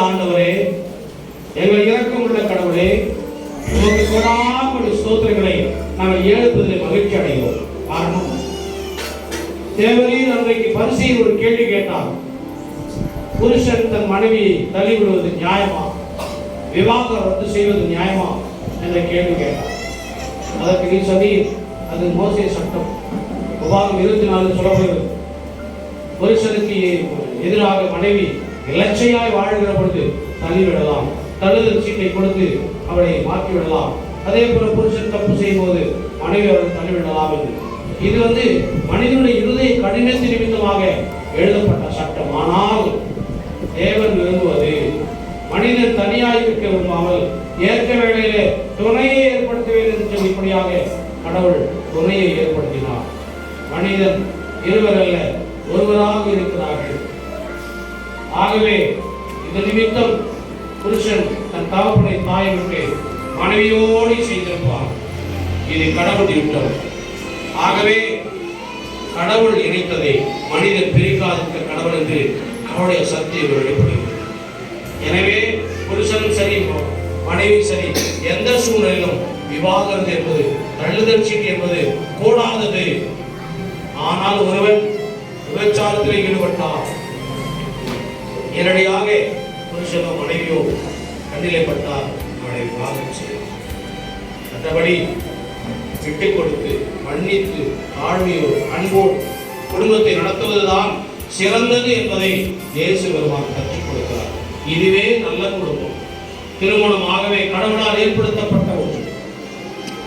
ஆண்டவரே, எங்கள் இரக்கம் உள்ள கடவுளே, உங்களுக்கு கொடாமல் ஸ்தோத்திரங்களை நாங்கள் ஏழுப்பதில் மகிழ்ச்சி அடைவோம். காரணம், தேவரீர் அன்றைக்கு பரிசையில் ஒரு கேள்வி கேட்டார். புருஷன் தன் மனைவியை தள்ளிவிடுவது நியாயமா, விவாகம் ரத்து செய்வது நியாயமா என்ற கேள்வி கேட்டார். அதற்கு நீ சொல்லி, அது மோசே சட்டம். உபாகம் 24 சொல்லப்படுகிறது, புருஷனுக்கு எதிராக மனைவி இலட்சையாய் வாழ்கிற பொழுது தள்ளிவிடலாம், தள்ளுதல் சீட்டை கொடுத்து அவளை மாற்றிவிடலாம். அதே போல புருஷன் தப்பு செய்யும் போது மனைவி அவளை தள்ளிவிடலாம் என்று. இது மனிதனுடைய இருதய கடினத்தின் நிமித்தமாக எழுதப்பட்ட சட்டம். ஆனால் தேவன் விரும்புவது மனிதன் தனியாக இருக்க விரும்பாமல் ஏற்க வேளையிலே துணையை ஏற்படுத்துவேன் என்று சொல்லிப்படியாக கடவுள் துணையை ஏற்படுத்தினார். மனிதன் இருவர் அல்ல, ஒருவராக இருக்கிறார்கள். ஆகவே இந்த நிமித்தம் புருஷன் தன் தகப்பனை தாயை விட்டு மனைவியோடு செய்திருப்பார். இது கடவுள் திட்டம். ஆகவே கடவுள் இணைத்ததை மனிதன் பிரிக்காதிருக்க கடவுள் என்று அவருடைய சத்தியம் வெளிப்படுகிறது. எனவே புருஷனும் சரி, மனைவி சரி, எந்த சூழ்நிலையிலும் விவாகரத்து என்பது, தள்ளுதல் சீட்டு என்பது கூடாதது. ஆனால் ஒருவன் விபச்சாரத்தில் ஈடுபட்டார், நேரடியாக புருஷனோ மனைவியோ கண்ணிலைப்பட்டார், அவனை விவாகம் செய்யலாம். மற்றபடி விட்டுக் கொடுத்து மன்னித்து தாழ்மையோடு அன்போடு குடும்பத்தை நடத்துவதுதான் சிறந்தது என்பதை இயேசு பெருமான் கற்றுக் கொடுக்கிறார். இதுவே நல்ல குடும்பம். திருமணமாகவே கடவுளால் ஏற்படுத்தப்பட்ட ஒன்று.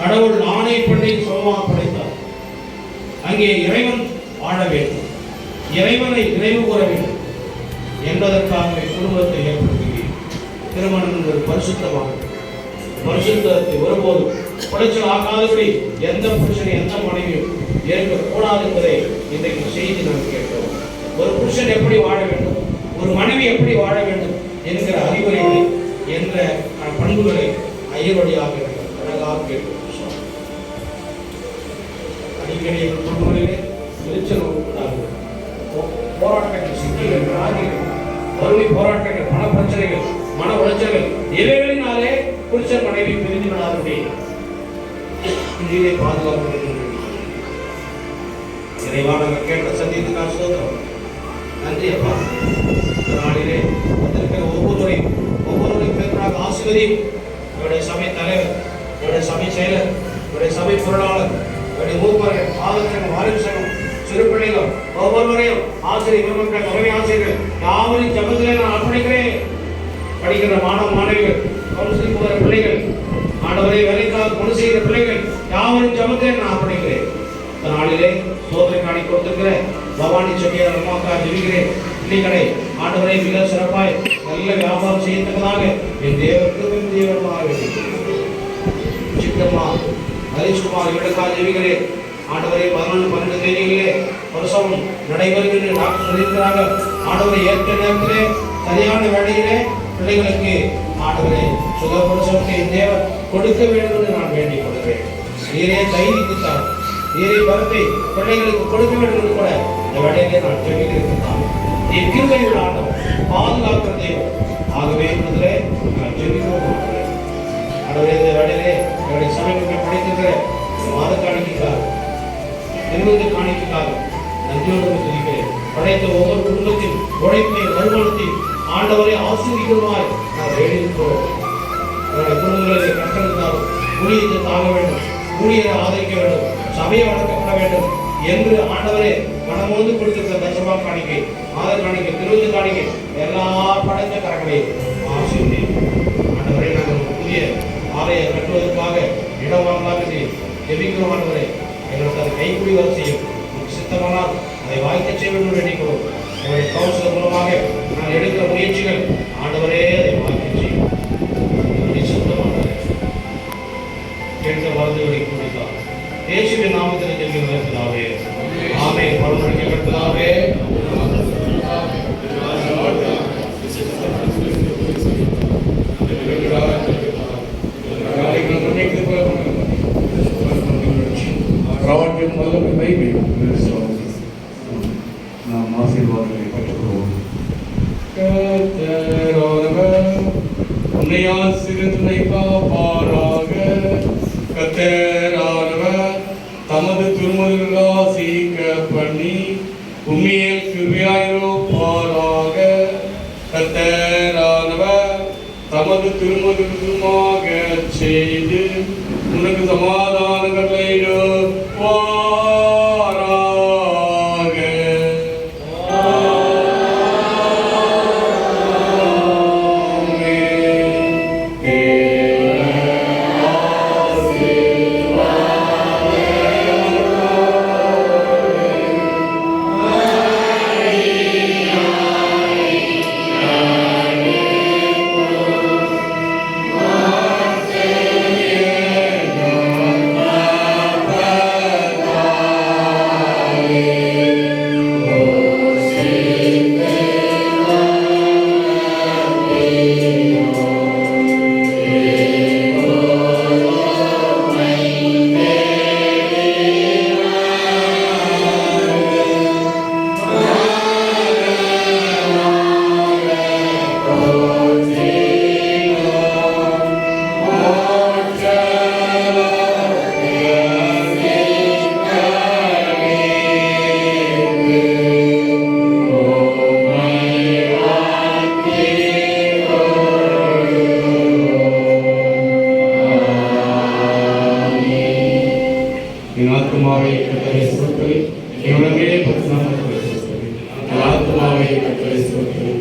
கடவுள் ஆணை பெண்ணை சமமாக படைத்தார். அங்கே இறைவன் வாழ வேண்டும், இறைவனை நினைவு கூற வேண்டும் என்பதற்காகவே குடும்பத்தை ஏற்படுத்துகிறேன். திருமணம் என்பது பரிசுத்தமாகும். பரிசுத்தத்தை ஒருபோதும் குறைச்சல் ஆகாதபடி எந்த புருஷனை எந்த மனைவியும் ஏற்கக்கூடாது என்பதை இன்றைக்கு செய்தி நாம் கேட்டோம். ஒரு புருஷன் எப்படி வாழ வேண்டும், ஒரு மனைவி எப்படி வாழ வேண்டும் என்கிற அறிவுரைகளை என்ற பண்புகளை ஐயவடியாக அழகாக கேட்கிறோம். அடிக்கடி எங்கள் குடும்பங்களிலே விரிச்சல் உண்டாகும், போராட்டங்கள், சிக்கல்கள், ராஜிகள், வறுமை போராட்டங்கள், மன பிரச்சனைகள், மன உளைச்சல்கள், இவைகளினாலே புருஷன் மனைவி பிரிந்து விடாதபடி இதை பாதுகாப்பு இறைவா நாங்கள் கேட்ட சத்தியத்துக்காக ஸ்தோத்திரம். நன்றி அப்பா. இந்த நாளிலே வந்திருக்கிற ஒவ்வொருவரையும் பேருனாக ஆசீர்வதியும். என்னுடைய சபை தலைவர், என்னுடைய சபை செயலர், என்னுடைய சபை பொருளாளர், என்னுடைய மூப்பர்கள், ஆலோசகர், வாரிசகம், சிறு பிள்ளைகள் ஒவ்வொருவரையும் ஆசிரியர் பெருமக்கள், தலைமை ஆசிரியர்கள் யாவரையும் ஜபத்திலே நான் அர்ப்பணிக்கிறேன். படிக்கிற மாணவ மாணவிகள், கவுன்சிலிங் போகிற பிள்ளைகள், ஆண்டவரை வேலைக்காக கொண்டு செய்கிற பிள்ளைகள் யாவரையும் ஜபத்திலே நான் அர்ப்பணிக்கிறேன். இந்த நாளிலே சோதனை காணி கொடுத்திருக்கிற பவானி செட்டியார் அம்மாக்கா ஜெபிக்கிறேன். பிள்ளைகளை ஆண்டவரை மிக சிறப்பாய் நல்ல வியாபாரம் செய்யத்தக்கதாக என் தேவருக்கு தேவமாக சித்தம்மா ஹரிஷ்குமார் இவர்களுக்காக ஜெபிக்கிறேன். ஆண்டவரை 11-12 தேதிகளிலே பிரசவம் நடைபெறுகின்ற டாக்டர் சொல்லியிருக்கிறார்கள். ஆண்டவரை ஏற்ற நேரத்திலே சரியான வேளையிலே பிள்ளைகளுக்கு ஆண்டவரை சுகப்பிரசவத்தை தேவன் கொடுக்க வேண்டும் என்று நான் வேண்டிக் கொள்கிறேன். நீரே தைரியத்தார், நீரை பரப்பை பிள்ளைகளுக்கு கொடுக்க வேண்டும் என்று கூட இந்த வேலையிலே நான் ஜெபிக்கிறேன். என் கிருபையுள்ள ஆண்டவர், பாதுகாக்கிற தேவன். ஆகவே என்பதிலே நான் ஜெபிக்கிறோம். ஆண்டவரே இந்த வேலையிலே என்னுடைய சமயங்கள் படைத்திருக்கிற மாத காணிக்கைக்காக, நிறுவன காணிக்கைக்காக நன்றியோடு சொல்லிக்கிறேன். படைத்த ஒவ்வொரு குடும்பத்தின் உழைப்பை, வருமானத்தையும் ஆண்டவரை ஆசீர்வதிக்குமாய் நான் வேண்டியிருக்கிறோம். என்னுடைய குடும்பங்களில் கஷ்டம் இருந்தாலும் ஊழியத்தை தாங்க வேண்டும், ஊழியரை ஆதரிக்க வேண்டும், சபையை வளர்க்கப்பட வேண்டும் என்று ஆண்டவரே மனமோந்து கொடுத்திருக்கிற தசமா காணிக்கை, மாத காணிக்கை, திருவிழா காணிக்கை எல்லா படைத்த கரங்களையும் ஆசீர்வதி. ஆண்டவரை நாங்கள் புதிய ஆலய கட்டுவதற்காக இடம் வாங்கலாம் ஜெபிக்கிறோம். ஆண்டவரை எங்களுக்கு அதை கைக்குடி வர செய்யும். சித்தமானால் அதை வாய்க்க செய்ய வேண்டும் வேண்டிக்கிறோம். எங்களுடைய கவுன்சிலர் மூலமாக நான் எடுக்கிற முயற்சிகள் ஆண்டவரே அதை வாய்க்க செய்யும். கேட்க வாழ்ந்துகளை கொடுத்தார். இயேசுவின் நாமத்தில் ஜெபிக்கிறோம் பிதாவே. ஆமென். பரமரின் பிதாவே. நாம் ஆசீர்வாதங்களை பெற்றுக்கொள்வோம். உன்னை ஆசீர்வதித்து காப்பாராக. கர்த்தரானவர் தமது திருமுறைகளை ஆசீர்வதிக்க பண்ணி உம்மில் கிருபையாயிருப்பாராக. கர்த்தரானவர் தமது திருமுறைகளுமாக செய்து உனக்கு சமாதான கட்டளையிடுவாராக. ஆத்மாவை கர்த்தரை ஸ்தோத்திரி, எவ்வளவே பரிசுத்தமானவரை ஸ்தோத்திரி. ஆத்மாவை கர்த்தரை ஸ்தோத்திரி.